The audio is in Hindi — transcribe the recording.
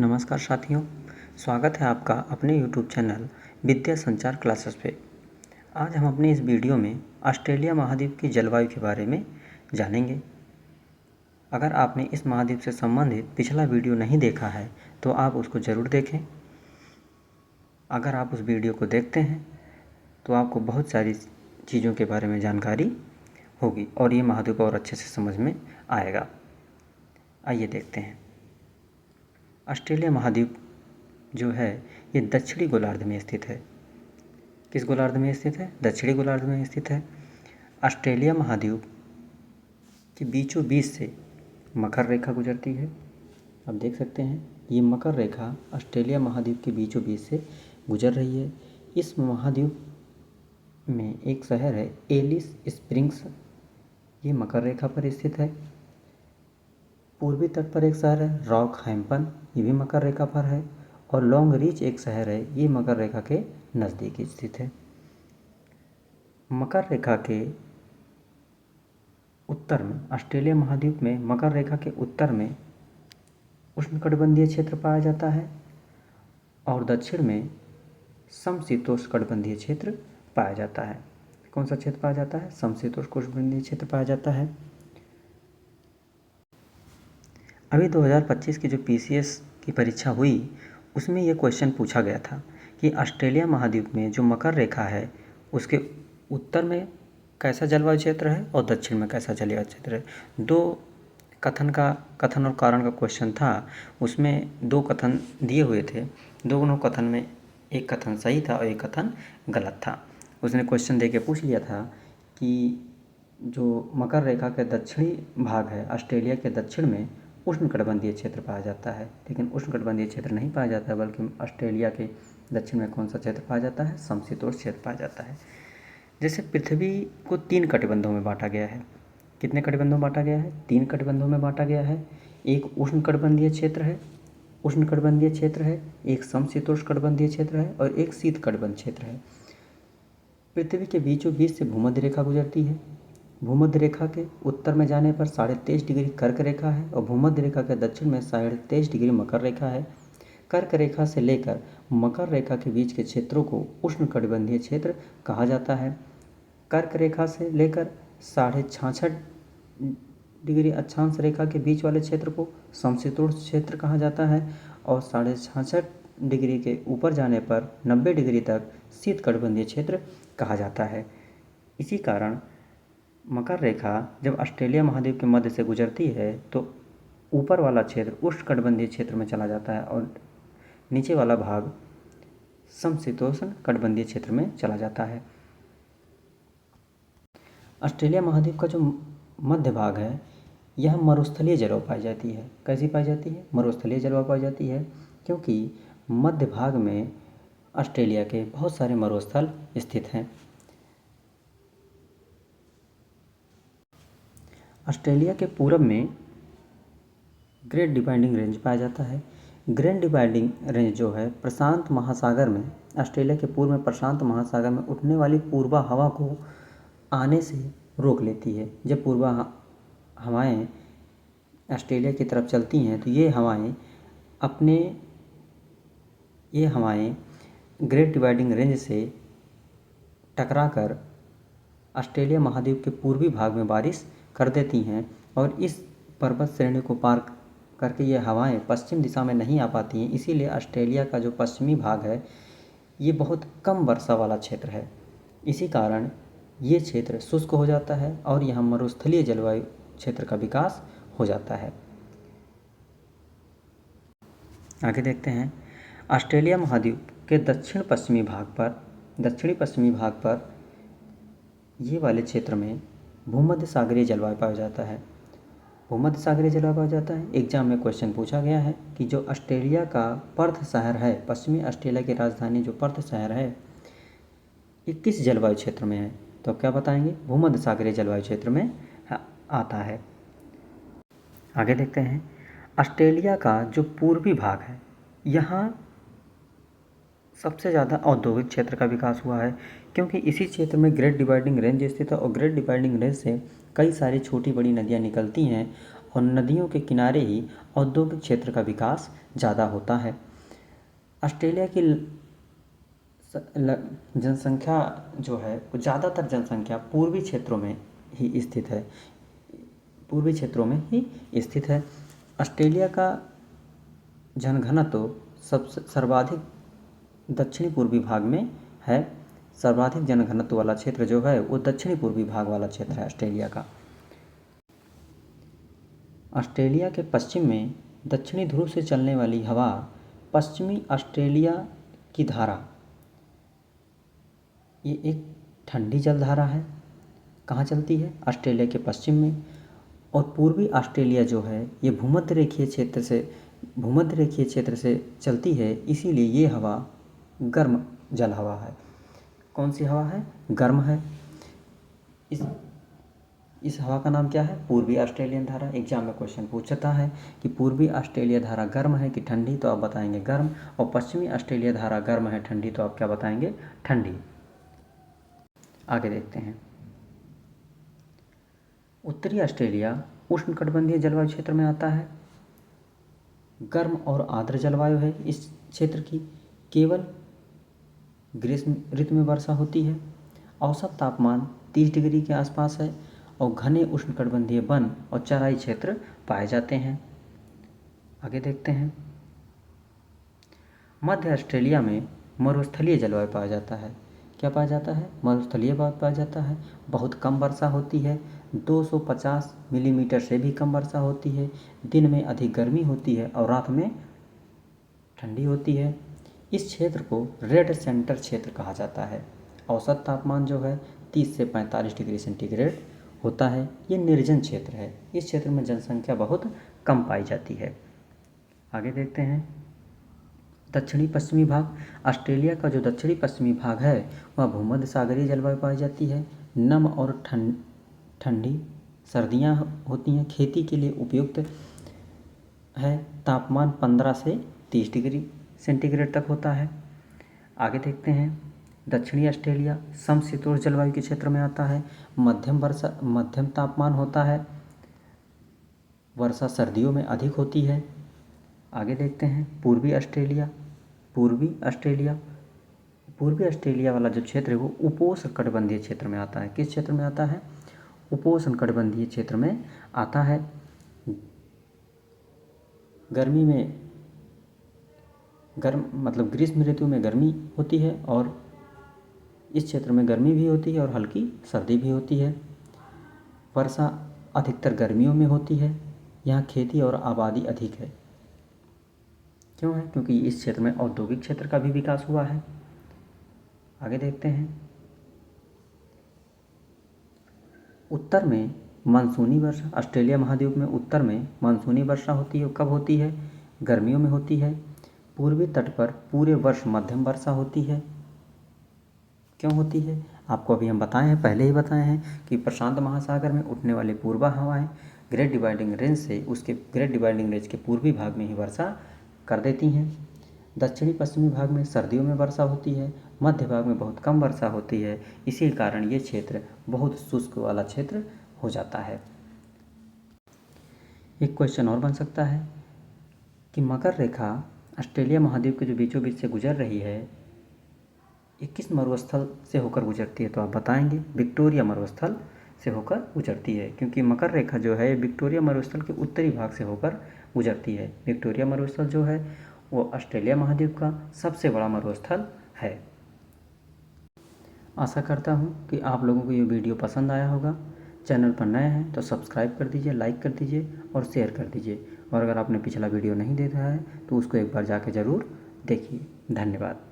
नमस्कार साथियों, स्वागत है आपका अपने YouTube चैनल विद्या संचार क्लासेस पे। आज हम अपने इस वीडियो में ऑस्ट्रेलिया महाद्वीप की जलवायु के बारे में जानेंगे। अगर आपने इस महाद्वीप से संबंधित पिछला वीडियो नहीं देखा है तो आप उसको ज़रूर देखें। अगर आप उस वीडियो को देखते हैं तो आपको बहुत सारी चीज़ों के बारे में जानकारी होगी और ये महाद्वीप और अच्छे से समझ में आएगा। आइए देखते हैं। ऑस्ट्रेलिया महाद्वीप जो है ये दक्षिणी गोलार्ध में स्थित है। किस गोलार्ध में स्थित है? दक्षिणी गोलार्ध में स्थित है। ऑस्ट्रेलिया महाद्वीप के बीचों बीच से मकर रेखा गुजरती है। आप देख सकते हैं ये मकर रेखा ऑस्ट्रेलिया महाद्वीप के बीचों बीच से गुजर रही है। इस महाद्वीप में एक शहर है एलिस स्प्रिंग्स, ये मकर रेखा पर स्थित है। पूर्वी तट पर एक शहर है रॉकहैम्पटन, ये भी मकर रेखा पर है। और लॉन्ग रीच एक शहर है, ये मकर रेखा के नज़दीक स्थित है। मकर रेखा के उत्तर में, ऑस्ट्रेलिया महाद्वीप में मकर रेखा के उत्तर में उष्णकटिबंधीय क्षेत्र पाया जाता है और दक्षिण में समशीतोष्णकटिबंधीय क्षेत्र पाया जाता है। कौन सा क्षेत्र पाया जाता है? समशीतोष्णकटिबंधीय क्षेत्र पाया जाता है। अभी 2025 की जो PCS की परीक्षा हुई उसमें ये क्वेश्चन पूछा गया था कि ऑस्ट्रेलिया महाद्वीप में जो मकर रेखा है उसके उत्तर में कैसा जलवायु क्षेत्र है और दक्षिण में कैसा जलवायु क्षेत्र है। दो कथन और कारण का क्वेश्चन था। उसमें दो कथन दिए हुए थे। दोनों कथन में एक कथन सही था और एक कथन गलत था। उसने क्वेश्चन दे के पूछ लिया था कि जो मकर रेखा के दक्षिणी भाग है ऑस्ट्रेलिया के दक्षिण में उष्णकटिबंधीय क्षेत्र पाया जाता है, लेकिन उष्णकटिबंधीय क्षेत्र नहीं पाया जाता है, बल्कि ऑस्ट्रेलिया के दक्षिण में कौन सा क्षेत्र पाया जाता है? समशीतोष्ण क्षेत्र पाया जाता है। जैसे पृथ्वी को 3 कटिबंधों में बांटा गया है। कितने कटिबंधों में बांटा गया है? 3 कटिबंधों में बांटा गया है। एक उष्णकटिबंधीय क्षेत्र है, एक समशीतोष्ण कटिबंधीय क्षेत्र है और एक शीतकटिबंध क्षेत्र है। पृथ्वी के बीचों बीच से भूमध्य रेखा गुजरती है। भूमध्य रेखा के उत्तर में जाने पर 23.5 डिग्री कर्क रेखा है और भूमध्य रेखा के दक्षिण में 23.5 डिग्री मकर रेखा है। कर्क रेखा से लेकर मकर रेखा के बीच के क्षेत्रों को उष्णकटिबंधीय क्षेत्र कहा जाता है। कर्क रेखा से लेकर 66.5 डिग्री अक्षांश रेखा के बीच वाले क्षेत्र को समशीतोष्ण क्षेत्र कहा जाता है और 66.5 डिग्री के ऊपर जाने पर 90 डिग्री तक शीतकटिबंधीय क्षेत्र कहा जाता है। इसी कारण मकर रेखा जब ऑस्ट्रेलिया महाद्वीप के मध्य से गुजरती है तो ऊपर वाला क्षेत्र उष्णकटिबंधीय क्षेत्र में चला जाता है और नीचे वाला भाग समशीतोष्ण कटिबंधीय क्षेत्र में चला जाता है। ऑस्ट्रेलिया महाद्वीप का जो मध्य भाग है यह मरुस्थलीय जलवायु पाई जाती है। कैसी पाई जाती है? मरुस्थलीय जलवायु पाई जाती है, क्योंकि मध्य भाग में ऑस्ट्रेलिया के बहुत सारे मरुस्थल स्थित हैं। ऑस्ट्रेलिया के पूरब में ग्रेट डिवाइडिंग रेंज पाया जाता है। ग्रेट डिवाइडिंग रेंज जो है प्रशांत महासागर में, ऑस्ट्रेलिया के पूर्व में प्रशांत महासागर में उठने वाली पूर्वा हवा को आने से रोक लेती है। जब पूर्वा हवाएं ऑस्ट्रेलिया की तरफ चलती हैं तो ये हवाएं ग्रेट डिवाइडिंग रेंज से टकराकर ऑस्ट्रेलिया महाद्वीप के पूर्वी भाग में बारिश कर देती हैं और इस पर्वत श्रेणी को पार करके ये हवाएं पश्चिम दिशा में नहीं आ पाती हैं। इसीलिए ऑस्ट्रेलिया का जो पश्चिमी भाग है ये बहुत कम वर्षा वाला क्षेत्र है। इसी कारण ये क्षेत्र शुष्क हो जाता है और यहाँ मरुस्थलीय जलवायु क्षेत्र का विकास हो जाता है। आगे देखते हैं। ऑस्ट्रेलिया महाद्वीप के दक्षिणी पश्चिमी भाग पर ये वाले क्षेत्र में भूमध्य सागरीय जलवायु पाया जाता है। एग्जाम में क्वेश्चन पूछा गया है कि जो ऑस्ट्रेलिया का पर्थ शहर है, पश्चिमी ऑस्ट्रेलिया की राजधानी जो पर्थ शहर है, ये किस जलवायु क्षेत्र में है? तो क्या बताएंगे? भूमध्य सागरीय जलवायु क्षेत्र में आता है। आगे देखते हैं। ऑस्ट्रेलिया का जो पूर्वी भाग है यहाँ सबसे ज़्यादा औद्योगिक क्षेत्र का विकास हुआ है, क्योंकि इसी क्षेत्र में ग्रेट डिवाइडिंग रेंज स्थित है और ग्रेट डिवाइडिंग रेंज से कई सारी छोटी बड़ी नदियाँ निकलती हैं और नदियों के किनारे ही औद्योगिक क्षेत्र का विकास ज़्यादा होता है। ऑस्ट्रेलिया की जनसंख्या जो है वो ज़्यादातर जनसंख्या पूर्वी क्षेत्रों में ही स्थित है, पूर्वी क्षेत्रों में ही स्थित है। ऑस्ट्रेलिया का जनघनत्व सबसे सर्वाधिक दक्षिणी पूर्वी भाग में है। सर्वाधिक जनघनत्व वाला क्षेत्र जो है वो दक्षिणी पूर्वी भाग वाला क्षेत्र है ऑस्ट्रेलिया का। ऑस्ट्रेलिया के पश्चिम में दक्षिणी ध्रुव से चलने वाली हवा पश्चिमी ऑस्ट्रेलिया की धारा, ये एक ठंडी जलधारा है। कहाँ चलती है? ऑस्ट्रेलिया के पश्चिम में। और पूर्वी ऑस्ट्रेलिया जो है ये भूमध्य रेखीय क्षेत्र से चलती है, इसीलिए ये हवा गर्म जल हवा है। कौन सी हवा है? गर्म है। इस हवा का नाम क्या है? पूर्वी ऑस्ट्रेलियन धारा। एग्जाम में क्वेश्चन पूछता है कि पूर्वी ऑस्ट्रेलिया धारा गर्म है कि ठंडी, तो आप बताएंगे गर्म। और पश्चिमी ऑस्ट्रेलिया धारा गर्म है ठंडी, तो आप क्या बताएंगे? ठंडी। आगे देखते हैं। उत्तरी ऑस्ट्रेलिया उष्णकटिबंधीय जलवायु क्षेत्र में आता है। गर्म और आर्द्र जलवायु है इस क्षेत्र की। केवल ग्रीष्म ऋतु में वर्षा होती है। औसत तापमान 30 डिग्री के आसपास है और घने उष्णकटिबंधीय वन और चराई क्षेत्र पाए जाते हैं। आगे देखते हैं। मध्य ऑस्ट्रेलिया में मरुस्थलीय जलवायु पाया जाता है। क्या पाया जाता है? मरुस्थलीय पाया जाता है। बहुत कम वर्षा होती है, 250 मिलीमीटर से भी कम वर्षा होती है। दिन में अधिक गर्मी होती है और रात में ठंडी होती है। इस क्षेत्र को रेड सेंटर क्षेत्र कहा जाता है। औसत तापमान जो है 30 से 45 डिग्री सेंटीग्रेड होता है। ये निर्जन क्षेत्र है। इस क्षेत्र में जनसंख्या बहुत कम पाई जाती है। आगे देखते हैं। दक्षिणी पश्चिमी भाग। ऑस्ट्रेलिया का जो दक्षिणी पश्चिमी भाग है वह भूमध्य सागरीय जलवायु पाई जाती है। नम और ठंडी सर्दियाँ होती हैं। खेती के लिए उपयुक्त है। तापमान 15 से 30 डिग्री सेंटीग्रेड तक होता है। आगे देखते हैं। दक्षिणी ऑस्ट्रेलिया समशीतोष्ण जलवायु के क्षेत्र में आता है। मध्यम तापमान होता है। वर्षा सर्दियों में अधिक होती है। आगे देखते हैं। पूर्वी ऑस्ट्रेलिया वाला जो क्षेत्र है वो उपोष्णकटिबंधीय क्षेत्र में आता है। किस क्षेत्र में आता है? उपोष्णकटिबंधीय क्षेत्र में आता है। गर्मी में ग्रीष्म ऋतु में गर्मी होती है और इस क्षेत्र में गर्मी भी होती है और हल्की सर्दी भी होती है। वर्षा अधिकतर गर्मियों में होती है। यहाँ खेती और आबादी अधिक है। क्यों है? क्योंकि इस क्षेत्र में औद्योगिक क्षेत्र का भी विकास हुआ है। आगे देखते हैं। उत्तर में मानसूनी वर्षा। ऑस्ट्रेलिया महाद्वीप में उत्तर में मानसूनी वर्षा होती है। कब होती है? गर्मियों में होती है। पूर्वी तट पर पूरे वर्ष मध्यम वर्षा होती है। क्यों होती है? आपको अभी हम बताए हैं, पहले ही बताए हैं कि प्रशांत महासागर में उठने वाली पूर्वा हवाएं ग्रेट डिवाइडिंग रेंज के पूर्वी भाग में ही वर्षा कर देती हैं। दक्षिणी पश्चिमी भाग में सर्दियों में वर्षा होती है। मध्य भाग में बहुत कम वर्षा होती है। इसी कारण ये क्षेत्र बहुत शुष्क वाला क्षेत्र हो जाता है। एक क्वेश्चन और बन सकता है कि मकर रेखा ऑस्ट्रेलिया महाद्वीप के जो बीचों बीच से गुजर रही है, ये किस मरुस्थल से होकर गुजरती है? तो आप बताएंगे विक्टोरिया मरुस्थल से होकर गुजरती है, क्योंकि मकर रेखा जो है विक्टोरिया मरुस्थल के उत्तरी भाग से होकर गुजरती है। विक्टोरिया मरुस्थल जो है वो ऑस्ट्रेलिया महाद्वीप का सबसे बड़ा मरुस्थल है। आशा करता हूँ कि आप लोगों को ये वीडियो पसंद आया होगा। चैनल पर नए हैं तो सब्सक्राइब कर दीजिए, लाइक कर दीजिए और शेयर कर दीजिए। और अगर आपने पिछला वीडियो नहीं देखा है तो उसको एक बार जाके ज़रूर देखिए। धन्यवाद।